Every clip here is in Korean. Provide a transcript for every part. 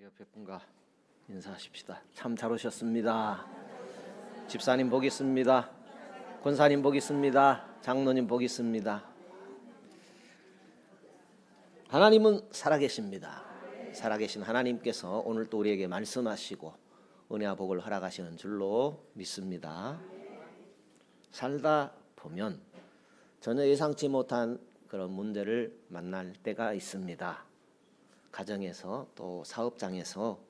옆에 분과 인사하십시다. 참 잘 오셨습니다. 집사님 복 있습니다. 권사님 복 있습니다. 장로님 복 있습니다. 하나님은 살아계십니다. 살아계신 하나님께서 오늘 또 우리에게 말씀하시고 은혜와 복을 허락하시는 줄로 믿습니다. 살다 보면 전혀 예상치 못한 그런 문제를 만날 때가 있습니다. 가정에서 또 사업장에서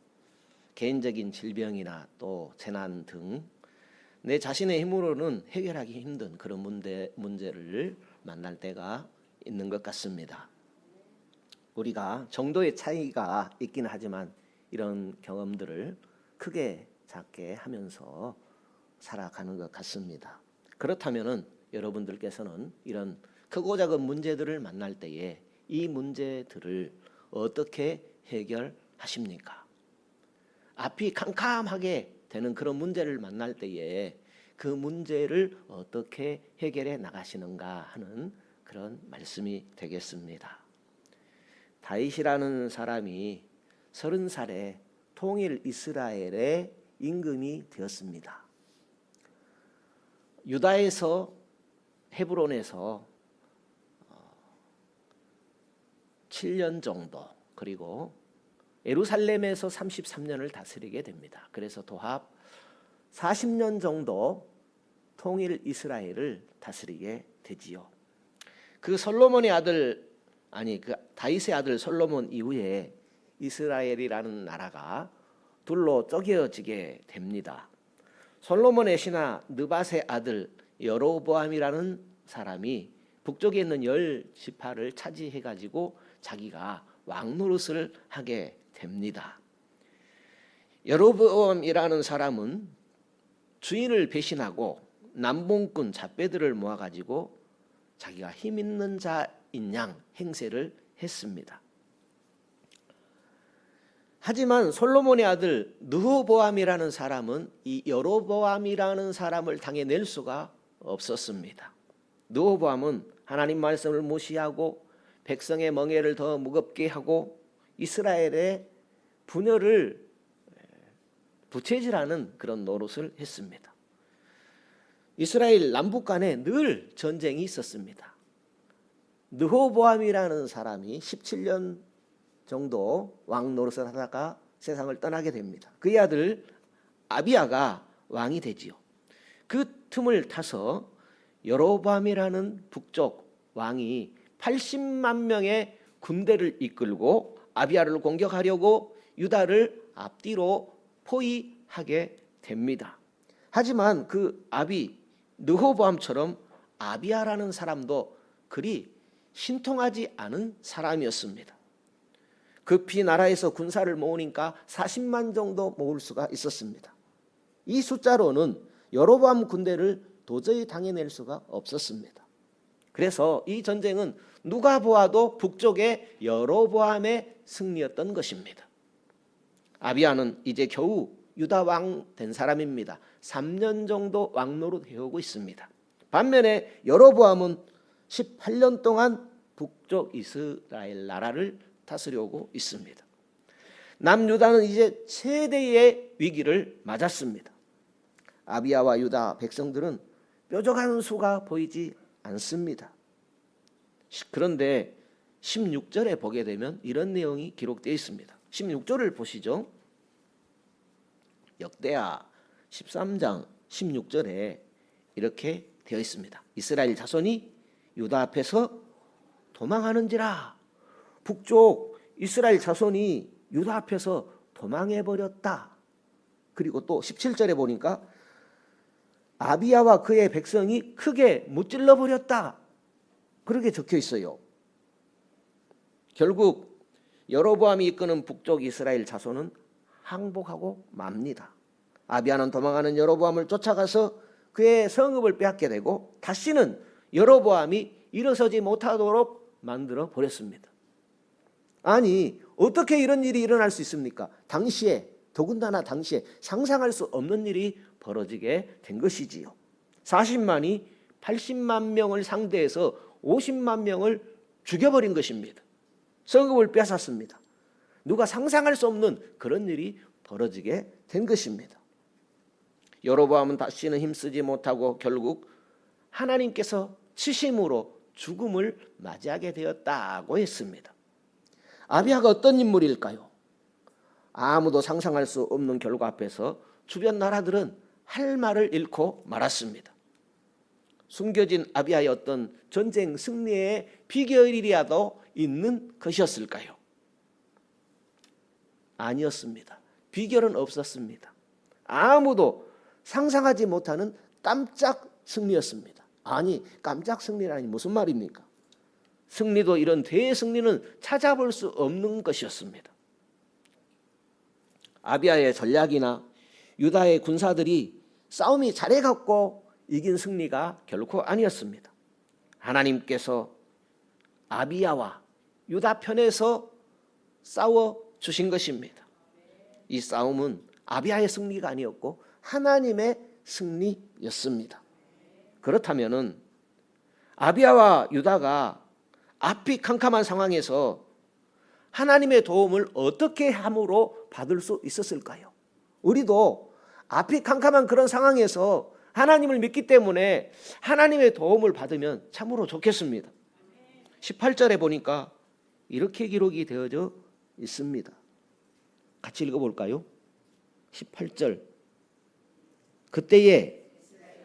개인적인 질병이나 또 재난 등 내 자신의 힘으로는 해결하기 힘든 그런 문제를 만날 때가 있는 것 같습니다. 우리가 정도의 차이가 있긴 하지만 이런 경험들을 크게 작게 하면서 살아가는 것 같습니다. 그렇다면은 여러분들께서는 이런 크고 작은 문제들을 만날 때에 이 문제들을 어떻게 해결하십니까? 앞이 캄캄하게 되는 그런 문제를 만날 때에 그 문제를 어떻게 해결해 나가시는가 하는 그런 말씀이 되겠습니다. 다윗이라는 사람이 30살에 통일 이스라엘의 임금이 되었습니다. 유다에서 헤브론에서 7년 정도, 그리고 예루살렘에서 33년을 다스리게 됩니다. 그래서 도합 40년 정도 통일 이스라엘을 다스리게 되지요. 그 솔로몬의 아들, 그 다윗의 아들 솔로몬 이후에 이스라엘이라는 나라가 둘로 쪼개어지게 됩니다. 솔로몬의 신하 느밧의 아들 여로보암이라는 사람이 북쪽에 있는 10지파를 차지해가지고 자기가 왕 노릇을 하게 됩니다. 여로보암이라는 사람은 주인을 배신하고 남봉꾼 잡배들을 모아가지고 자기가 힘 있는 자인 양 행세를 했습니다. 하지만 솔로몬의 아들 르호보암이라는 사람은 이 여로보암이라는 사람을 당해낼 수가 없었습니다. 르호보암은 하나님 말씀을 무시하고 백성의 멍에를 더 무겁게 하고 이스라엘의 분열을 부채질하는 그런 노릇을 했습니다. 이스라엘 남북 간에 늘 전쟁이 있었습니다. 르호보암이라는 사람이 17년 정도 왕 노릇을 하다가 세상을 떠나게 됩니다. 그의 아들 아비야가 왕이 되지요. 그 틈을 타서 여로보암이라는 북쪽 왕이 80만 명의 군대를 이끌고 아비야를 공격하려고 유다를 앞뒤로 포위하게 됩니다. 하지만 그 르호보암처럼 아비야라는 사람도 그리 신통하지 않은 사람이었습니다. 급히 나라에서 군사를 모으니까 40만 정도 모을 수가 있었습니다. 이 숫자로는 여로보암 군대를 도저히 당해낼 수가 없었습니다. 그래서 이 전쟁은 누가 보아도 북쪽의 여로보암의 승리였던 것입니다. 아비야는 이제 겨우 유다 왕 된 사람입니다. 3년 정도 왕노릇 해오고 있습니다. 반면에 여로보암은 18년 동안 북쪽 이스라엘 나라를 다스려오고 있습니다. 남유다는 이제 최대의 위기를 맞았습니다. 아비야와 유다 백성들은 뾰족한 수가 보이지 않습니다. 그런데 16절에 보게 되면 이런 내용이 기록되어 있습니다. 16절을 보시죠. 역대하 13장 16절에 이렇게 되어 있습니다. 이스라엘 자손이 유다 앞에서 도망하는지라. 북쪽 이스라엘 자손이 유다 앞에서 도망해버렸다. 그리고 또 17절에 보니까 아비야와 그의 백성이 크게 무찔러버렸다. 그렇게 적혀 있어요. 결국 여로보암이 이끄는 북쪽 이스라엘 자손은 항복하고 맙니다. 아비야는 도망하는 여로보암을 쫓아가서 그의 성읍을 빼앗게 되고 다시는 여로보암이 일어서지 못하도록 만들어 버렸습니다. 아니, 어떻게 이런 일이 일어날 수 있습니까? 더군다나 당시에 상상할 수 없는 일이 벌어지게 된 것이지요. 40만이 80만 명을 상대해서 50만 명을 죽여버린 것입니다. 성읍을 뺏었습니다. 누가 상상할 수 없는 그런 일이 벌어지게 된 것입니다. 여로보암은 다시는 힘쓰지 못하고 결국 하나님께서 치심으로 죽음을 맞이하게 되었다고 했습니다. 아비야가 어떤 인물일까요? 아무도 상상할 수 없는 결과 앞에서 주변 나라들은 할 말을 잃고 말았습니다. 숨겨진 아비야의 어떤 전쟁 승리의 비결이라도 있는 것이었을까요? 아니었습니다. 비결은 없었습니다. 아무도 상상하지 못하는 깜짝 승리였습니다. 아니, 깜짝 승리라니 무슨 말입니까? 승리도 이런 대승리는 찾아볼 수 없는 것이었습니다. 아비야의 전략이나 유다의 군사들이 싸움이 잘해갖고 이긴 승리가 결코 아니었습니다. 하나님께서 아비야와 유다 편에서 싸워주신 것입니다. 이 싸움은 아비야의 승리가 아니었고 하나님의 승리였습니다. 그렇다면 아비야와 유다가 앞이 캄캄한 상황에서 하나님의 도움을 어떻게 함으로 받을 수 있었을까요? 우리도 앞이 캄캄한 그런 상황에서 하나님을 믿기 때문에 하나님의 도움을 받으면 참으로 좋겠습니다. 18절에 보니까 이렇게 기록이 되어져 있습니다. 같이 읽어볼까요? 18절. 그때에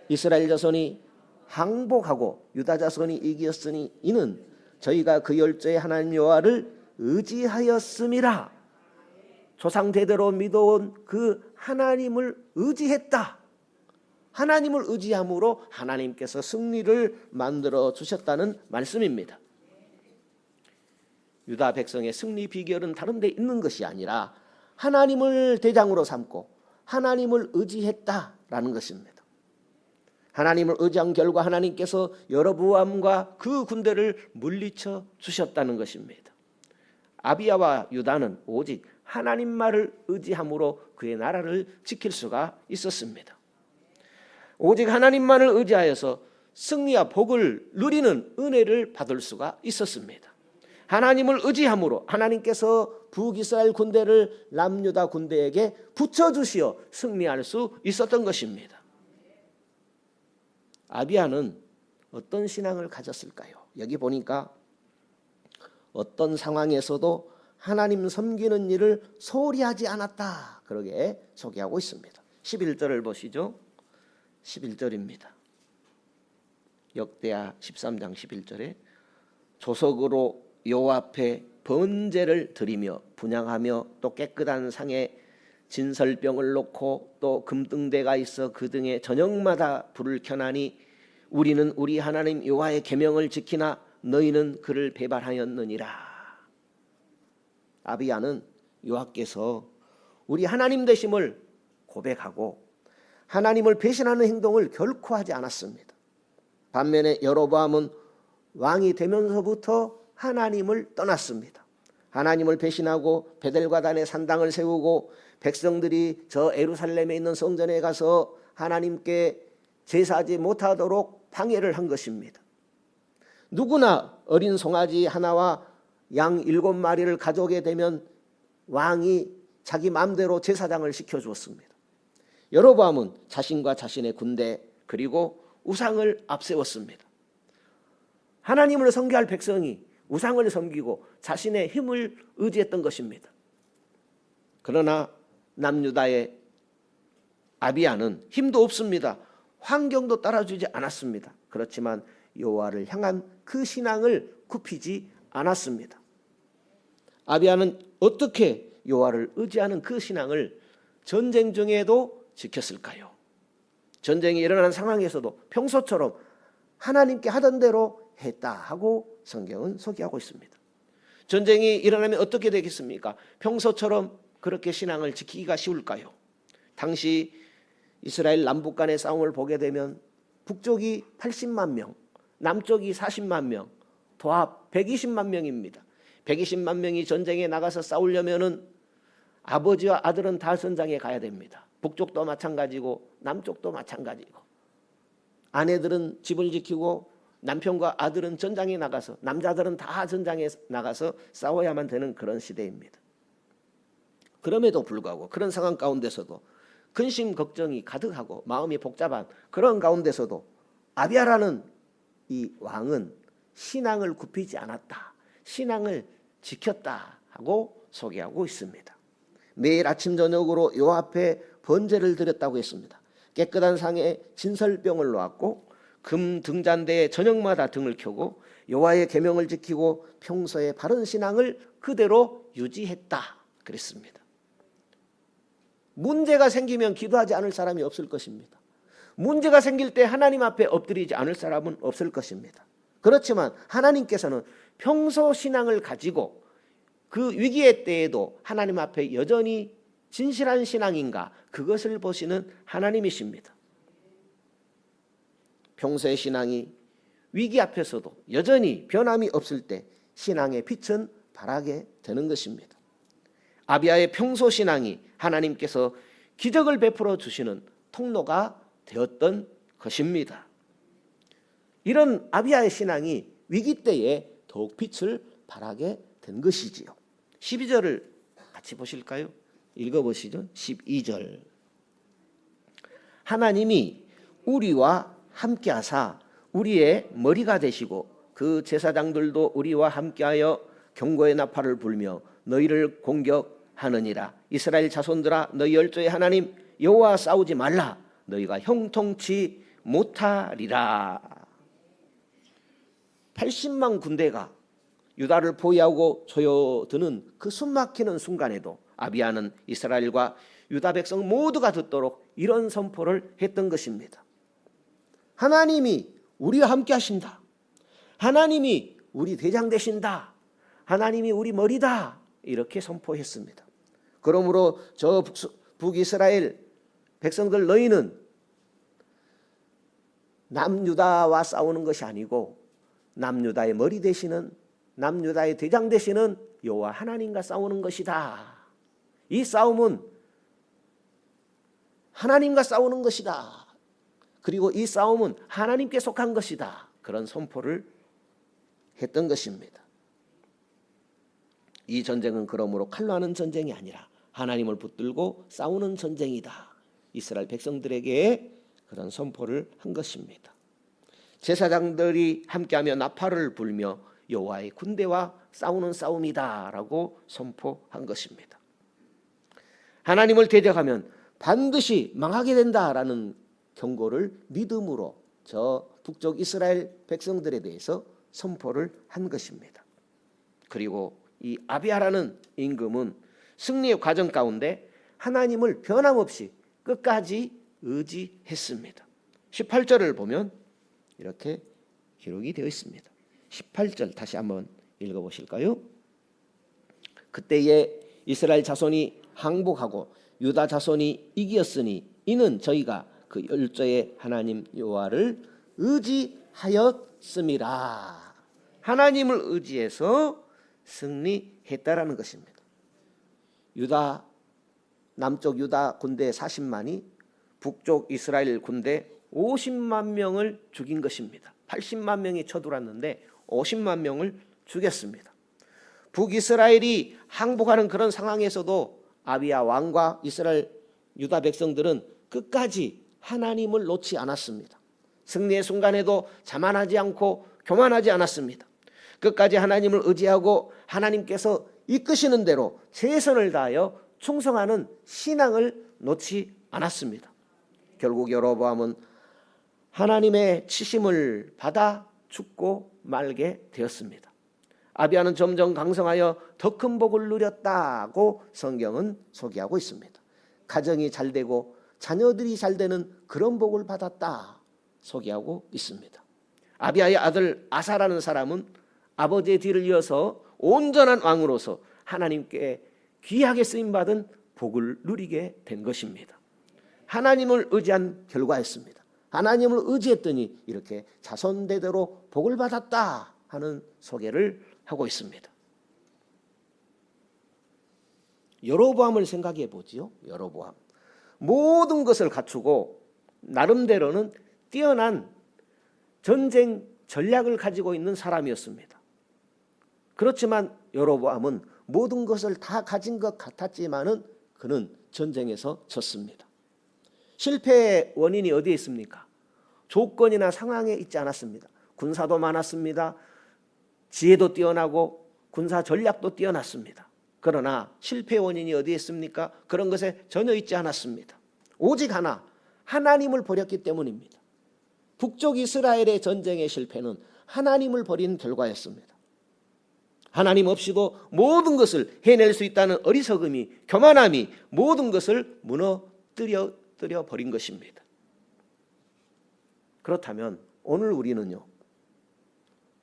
이스라엘 자손이 항복하고 유다 자손이 이기었으니 이는 저희가 그 열조의 하나님 여호와를 의지하였음이라. 조상 대대로 믿어온 그 하나님을 의지했다. 하나님을 의지함으로 하나님께서 승리를 만들어 주셨다는 말씀입니다. 유다 백성의 승리 비결은 다른 데 있는 것이 아니라 하나님을 대장으로 삼고 하나님을 의지했다라는 것입니다. 하나님을 의지한 결과 하나님께서 여로보암과 그 군대를 물리쳐 주셨다는 것입니다. 아비야와 유다는 오직 하나님 말을 의지함으로 그의 나라를 지킬 수가 있었습니다. 오직 하나님만을 의지하여서 승리와 복을 누리는 은혜를 받을 수가 있었습니다. 하나님을 의지함으로 하나님께서 북이스라엘 군대를 남유다 군대에게 붙여주시어 승리할 수 있었던 것입니다. 아비야는 어떤 신앙을 가졌을까요? 여기 보니까 어떤 상황에서도 하나님 섬기는 일을 소홀히 하지 않았다. 그러게 소개하고 있습니다. 11절을 보시죠. 11절입니다. 역대하 13장 11절에 조석으로 여호와 앞에 번제를 드리며 분향하며 또 깨끗한 상에 진설병을 놓고 또 금등대가 있어 그 등에 저녁마다 불을 켜나니 우리는 우리 하나님 여호와의 계명을 지키나 너희는 그를 배반하였느니라. 아비야는 여호와께서 우리 하나님 되심을 고백하고 하나님을 배신하는 행동을 결코 하지 않았습니다. 반면에 여로보암은 왕이 되면서부터 하나님을 떠났습니다. 하나님을 배신하고 베델과 단에 산당을 세우고 백성들이 저 예루살렘에 있는 성전에 가서 하나님께 제사하지 못하도록 방해를 한 것입니다. 누구나 어린 송아지 하나와 양 7마리를 가져오게 되면 왕이 자기 마음대로 제사장을 시켜주었습니다. 여로보암은 자신과 자신의 군대 그리고 우상을 앞세웠습니다. 하나님을 섬겨야 할 백성이 우상을 섬기고 자신의 힘을 의지했던 것입니다. 그러나 남유다의 아비야는 힘도 없습니다. 환경도 따라주지 않았습니다. 그렇지만 여호와를 향한 그 신앙을 굽히지 않았습니다. 아비야는 어떻게 여호와를 의지하는 그 신앙을 전쟁 중에도 지켰을까요? 전쟁이 일어나는 상황에서도 평소처럼 하나님께 하던 대로 했다 하고 성경은 소개하고 있습니다. 전쟁이 일어나면 어떻게 되겠습니까? 평소처럼 그렇게 신앙을 지키기가 쉬울까요? 당시 이스라엘 남북 간의 싸움을 보게 되면 북쪽이 80만 명, 남쪽이 40만 명, 도합 120만 명입니다. 120만 명이 전쟁에 나가서 싸우려면은 아버지와 아들은 다 전장에 가야 됩니다. 북쪽도 마찬가지고 남쪽도 마찬가지고 아내들은 집을 지키고 남편과 아들은 전장에 나가서 남자들은 다 전장에 나가서 싸워야만 되는 그런 시대입니다. 그럼에도 불구하고 그런 상황 가운데서도 근심 걱정이 가득하고 마음이 복잡한 그런 가운데서도 아비야라는 이 왕은 신앙을 굽히지 않았다, 신앙을 지켰다 하고 소개하고 있습니다. 매일 아침 저녁으로 여호와 앞에 번제를 드렸다고 했습니다. 깨끗한 상에 진설병을 놓았고 금 등잔대에 저녁마다 등을 켜고 여호와의 계명을 지키고 평소에 바른 신앙을 그대로 유지했다 그랬습니다. 문제가 생기면 기도하지 않을 사람이 없을 것입니다. 문제가 생길 때 하나님 앞에 엎드리지 않을 사람은 없을 것입니다. 그렇지만 하나님께서는 평소 신앙을 가지고 그 위기의 때에도 하나님 앞에 여전히 진실한 신앙인가, 그것을 보시는 하나님이십니다. 평소의 신앙이 위기 앞에서도 여전히 변함이 없을 때 신앙의 빛은 발하게 되는 것입니다. 아비야의 평소 신앙이 하나님께서 기적을 베풀어 주시는 통로가 되었던 것입니다. 이런 아비야의 신앙이 위기 때에 더욱 빛을 발하게 된 것이지요. 12절을 같이 보실까요? 읽어보시죠. 12절. 하나님이 우리와 함께하사 우리의 머리가 되시고 그 제사장들도 우리와 함께하여 경고의 나팔을 불며 너희를 공격하느니라. 이스라엘 자손들아, 너희 열조의 하나님 여호와 싸우지 말라. 너희가 형통치 못하리라. 80만 군대가 유다를 포위하고 조여드는 그 숨막히는 순간에도 아비야는 이스라엘과 유다 백성 모두가 듣도록 이런 선포를 했던 것입니다. 하나님이 우리와 함께 하신다. 하나님이 우리 대장 되신다. 하나님이 우리 머리다. 이렇게 선포했습니다. 그러므로 저 북이스라엘 백성들, 너희는 남유다와 싸우는 것이 아니고 남유다의 머리 되시는, 남유다의 대장 되시는 여호와 하나님과 싸우는 것이다. 이 싸움은 하나님과 싸우는 것이다. 그리고 이 싸움은 하나님께 속한 것이다. 그런 선포를 했던 것입니다. 이 전쟁은 그러므로 칼로 하는 전쟁이 아니라 하나님을 붙들고 싸우는 전쟁이다. 이스라엘 백성들에게 그런 선포를 한 것입니다. 제사장들이 함께하며 나팔을 불며 여호와의 군대와 싸우는 싸움이다라고 선포한 것입니다. 하나님을 대적하면 반드시 망하게 된다라는 경고를 믿음으로 저 북쪽 이스라엘 백성들에 대해서 선포를 한 것입니다. 그리고 이 아비야라는 임금은 승리의 과정 가운데 하나님을 변함없이 끝까지 의지했습니다. 18절을 보면 이렇게 기록이 되어 있습니다. 18절 다시 한번 읽어보실까요? 그때에 이스라엘 자손이 항복하고 유다 자손이 이기었으니 이는 저희가 그 열조의 하나님 여호와를 의지하였음이라. 하나님을 의지해서 승리했다라는 것입니다. 유다, 남쪽 유다 군대 40만이 북쪽 이스라엘 군대 50만 명을 죽인 것입니다. 80만 명이 쳐들어왔는데 50만 명을 죽였습니다. 북이스라엘이 항복하는 그런 상황에서도 아비야 왕과 이스라엘 유다 백성들은 끝까지 하나님을 놓지 않았습니다. 승리의 순간에도 자만하지 않고 교만하지 않았습니다. 끝까지 하나님을 의지하고 하나님께서 이끄시는 대로 최선을 다하여 충성하는 신앙을 놓지 않았습니다. 결국 여로보암은 하나님의 치심을 받아 죽고 말게 되었습니다. 아비야는 점점 강성하여 더 큰 복을 누렸다고 성경은 소개하고 있습니다. 가정이 잘 되고 자녀들이 잘 되는 그런 복을 받았다 소개하고 있습니다. 아비야의 아들 아사라는 사람은 아버지의 뒤를 이어서 온전한 왕으로서 하나님께 귀하게 쓰임받은 복을 누리게 된 것입니다. 하나님을 의지한 결과였습니다. 하나님을 의지했더니 이렇게 자손대대로 복을 받았다 하는 소개를 하고 있습니다. 여로보암을 생각해 보지요. 여로보암 모든 것을 갖추고 나름대로는 뛰어난 전쟁 전략을 가지고 있는 사람이었습니다. 그렇지만 여로보암은 모든 것을 다 가진 것 같았지만은 그는 전쟁에서 졌습니다. 실패의 원인이 어디에 있습니까? 조건이나 상황에 있지 않았습니다. 군사도 많았습니다. 지혜도 뛰어나고 군사 전략도 뛰어났습니다. 그러나 실패의 원인이 어디에 있습니까? 그런 것에 전혀 있지 않았습니다. 오직 하나, 하나님을 버렸기 때문입니다. 북쪽 이스라엘의 전쟁의 실패는 하나님을 버린 결과였습니다. 하나님 없이도 모든 것을 해낼 수 있다는 어리석음이, 교만함이 모든 것을 무너뜨려 버린 것입니다. 그렇다면 오늘 우리는요,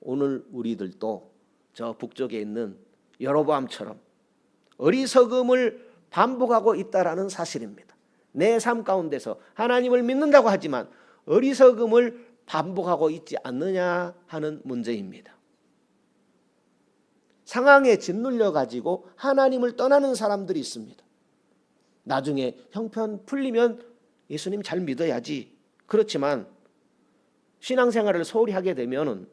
오늘 우리들도 저 북쪽에 있는 여로보암처럼 어리석음을 반복하고 있다라는 사실입니다. 내 삶 가운데서 하나님을 믿는다고 하지만 어리석음을 반복하고 있지 않느냐 하는 문제입니다. 상황에 짓눌려 가지고 하나님을 떠나는 사람들이 있습니다. 나중에 형편 풀리면 예수님 잘 믿어야지. 그렇지만 신앙생활을 소홀히 하게 되면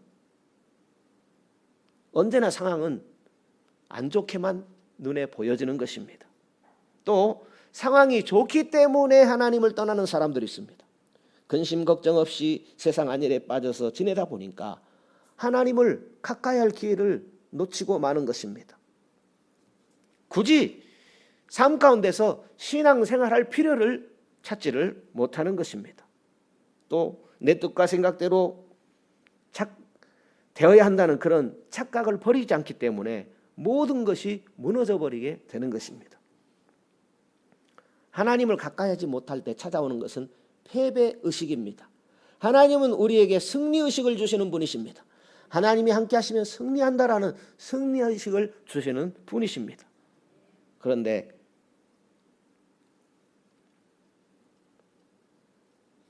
언제나 상황은 안 좋게만 눈에 보여지는 것입니다. 또 상황이 좋기 때문에 하나님을 떠나는 사람들이 있습니다. 근심 걱정 없이 세상 안일에 빠져서 지내다 보니까 하나님을 가까이 할 기회를 놓치고 마는 것입니다. 굳이 삶 가운데서 신앙생활할 필요를 찾지를 못하는 것입니다. 또 내 뜻과 생각대로 되어야 한다는 그런 착각을 버리지 않기 때문에 모든 것이 무너져 버리게 되는 것입니다. 하나님을 가까이 하지 못할 때 찾아오는 것은 패배의식입니다. 하나님은 우리에게 승리의식을 주시는 분이십니다. 하나님이 함께 하시면 승리한다라는 승리의식을 주시는 분이십니다. 그런데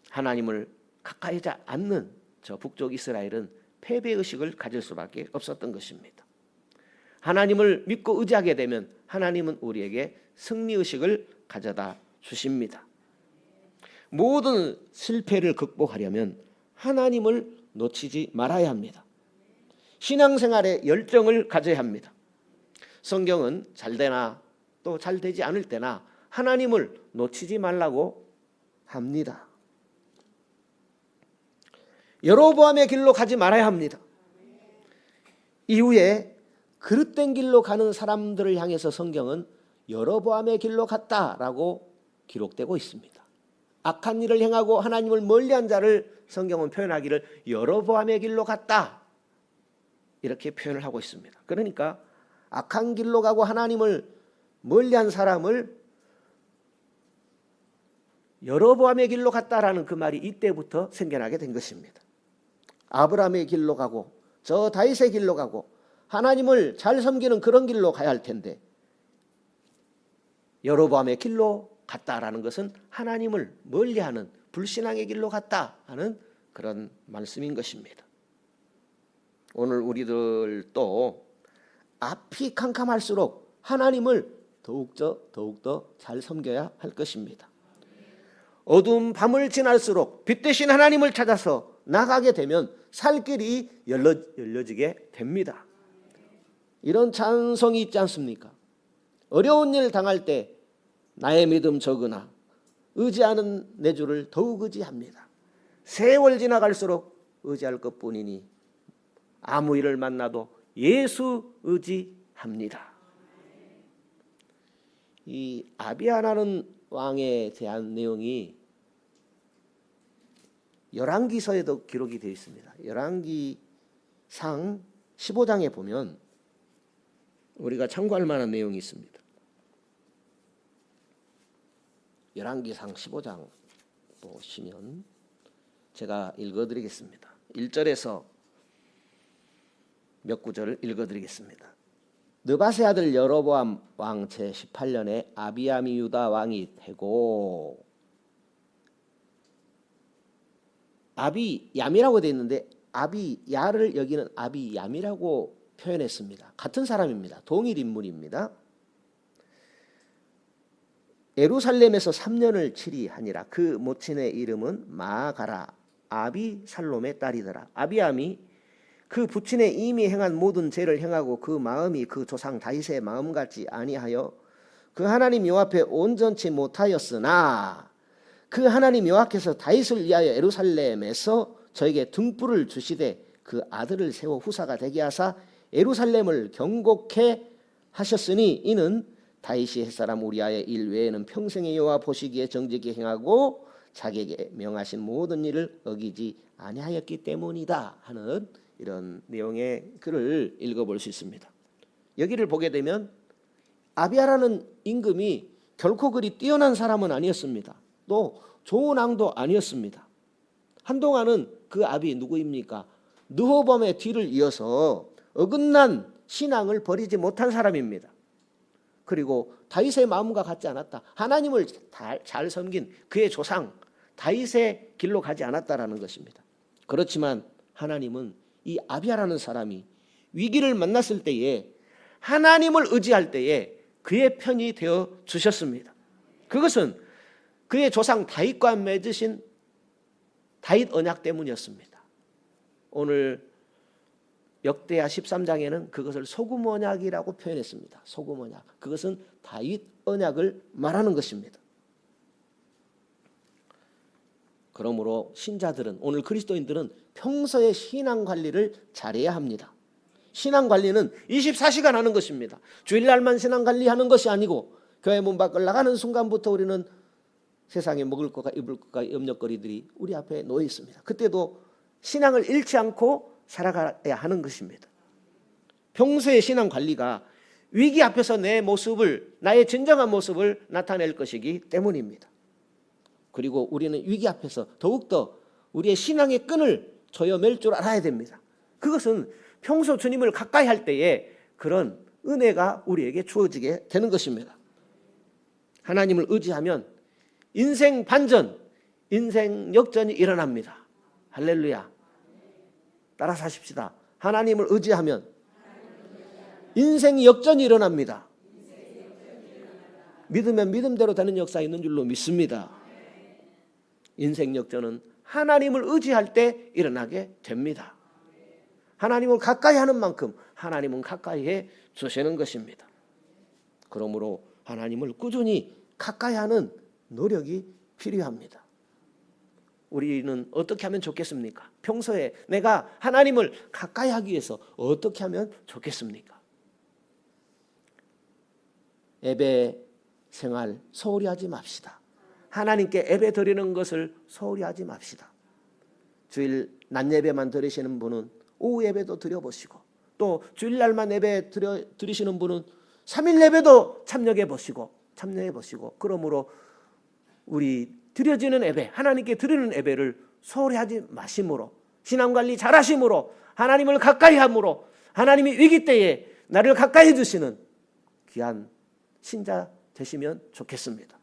하나님을 가까이 하지 않는 저 북쪽 이스라엘은 패배의식을 가질 수밖에 없었던 것입니다. 하나님을 믿고 의지하게 되면 하나님은 우리에게 승리의식을 가져다 주십니다. 모든 실패를 극복하려면 하나님을 놓치지 말아야 합니다. 신앙생활에 열정을 가져야 합니다. 성경은 잘 되나 또 잘 되지 않을 때나 하나님을 놓치지 말라고 합니다. 여로보암의 길로 가지 말아야 합니다. 이후에 그릇된 길로 가는 사람들을 향해서 성경은 여로보암의 길로 갔다라고 기록되고 있습니다. 악한 일을 행하고 하나님을 멀리한 자를 성경은 표현하기를 여로보암의 길로 갔다 이렇게 표현을 하고 있습니다. 그러니까 악한 길로 가고 하나님을 멀리한 사람을 여로보암의 길로 갔다라는 그 말이 이때부터 생겨나게 된 것입니다. 아브라함의 길로 가고 저 다윗의 길로 가고 하나님을 잘 섬기는 그런 길로 가야 할 텐데 여로보암의 길로 갔다라는 것은 하나님을 멀리하는 불신앙의 길로 갔다 하는 그런 말씀인 것입니다. 오늘 우리들도 앞이 캄캄할수록 하나님을 더욱더 잘 섬겨야 할 것입니다. 어두운 밤을 지날수록 빛 대신 하나님을 찾아서 나가게 되면 살 길이 열려지게 됩니다. 이런 찬송이 있지 않습니까? 어려운 일 당할 때 나의 믿음 적으나 의지하는 내 주를 더욱 의지합니다. 세월 지나갈수록 의지할 것뿐이니 아무 일을 만나도 예수 의지합니다. 이 아비야라는 왕에 대한 내용이 열왕기서에도 기록이 되어 있습니다. 열왕기상 15장에 보면 우리가 참고할 만한 내용이 있습니다. 열왕기상 15장 보시면 제가 읽어드리겠습니다. 1절에서 몇 구절을 읽어드리겠습니다. 느밧의 아들 여로보암 왕 제18년에 아비야미 유다 왕이 되고, 아비얌이라고 되어 있는데 아비야를 여기는 아비얌이라고 표현했습니다. 같은 사람입니다. 동일 인물입니다. 예루살렘에서 3년을 치리하니라. 그 모친의 이름은 마가라 아비살롬의 딸이더라. 아비암이 그 부친의 이미 행한 모든 죄를 행하고 그 마음이 그 조상 다윗의 마음 같지 아니하여 그 하나님 여호와 앞에 온전치 못하였으나 그 하나님 여호와께서 다윗을 위하여 예루살렘에서 저에게 등불을 주시되 그 아들을 세워 후사가 되게 하사 예루살렘을 경곡해 하셨으니 이는 다윗이 햇사람 우리아의 일 외에는 평생의 여호와 보시기에 정직히 행하고 자기에게 명하신 모든 일을 어기지 아니하였기 때문이다 하는 이런 내용의 글을 읽어볼 수 있습니다. 여기를 보게 되면 아비야라는 임금이 결코 그리 뛰어난 사람은 아니었습니다. 또 좋은 왕도 아니었습니다. 한동안은 그 아비 누구입니까? 르호보암의 뒤를 이어서 어긋난 신앙을 버리지 못한 사람입니다. 그리고 다윗의 마음과 같지 않았다. 하나님을 잘 섬긴 그의 조상 다윗의 길로 가지 않았다라는 것입니다. 그렇지만 하나님은 이 아비야라는 사람이 위기를 만났을 때에 하나님을 의지할 때에 그의 편이 되어 주셨습니다. 그것은 그의 조상 다윗과 맺으신 다윗 언약 때문이었습니다. 오늘 역대하 13장에는 그것을 소금 언약이라고 표현했습니다. 소금 언약. 그것은 다윗 언약을 말하는 것입니다. 그러므로 신자들은, 오늘 그리스도인들은 평소에 신앙 관리를 잘해야 합니다. 신앙 관리는 24시간 하는 것입니다. 주일날만 신앙 관리하는 것이 아니고 교회 문 밖을 나가는 순간부터 우리는 세상에 먹을 것과 입을 것과 염려거리들이 우리 앞에 놓여 있습니다. 그때도 신앙을 잃지 않고 살아가야 하는 것입니다. 평소의 신앙 관리가 위기 앞에서 내 모습을, 나의 진정한 모습을 나타낼 것이기 때문입니다. 그리고 우리는 위기 앞에서 더욱더 우리의 신앙의 끈을 조여맬 줄 알아야 됩니다. 그것은 평소 주님을 가까이 할 때에 그런 은혜가 우리에게 주어지게 되는 것입니다. 하나님을 의지하면 인생 반전, 인생 역전이 일어납니다. 할렐루야. 따라서 하십시다. 하나님을 의지하면 인생 역전이 일어납니다. 믿으면 믿음대로 되는 역사 있는 줄로 믿습니다. 인생 역전은 하나님을 의지할 때 일어나게 됩니다. 하나님을 가까이 하는 만큼 하나님은 가까이 해 주시는 것입니다. 그러므로 하나님을 꾸준히 가까이 하는 노력이 필요합니다. 우리는 어떻게 하면 좋겠습니까? 평소에 내가 하나님을 가까이 하기 위해서 어떻게 하면 좋겠습니까? 예배 생활 소홀히 하지 맙시다. 하나님께 예배 드리는 것을 소홀히 하지 맙시다. 주일 낮 예배만 드리시는 분은 오후 예배도 드려보시고, 또 주일날만 예배 드리시는 분은 3일 예배도 참여해 보시고, 그러므로 우리 드려지는 예배, 하나님께 드리는 예배를 소홀히 하지 마심으로, 신앙관리 잘하심으로, 하나님을 가까이 함으로, 하나님이 위기 때에 나를 가까이 해주시는 귀한 신자 되시면 좋겠습니다.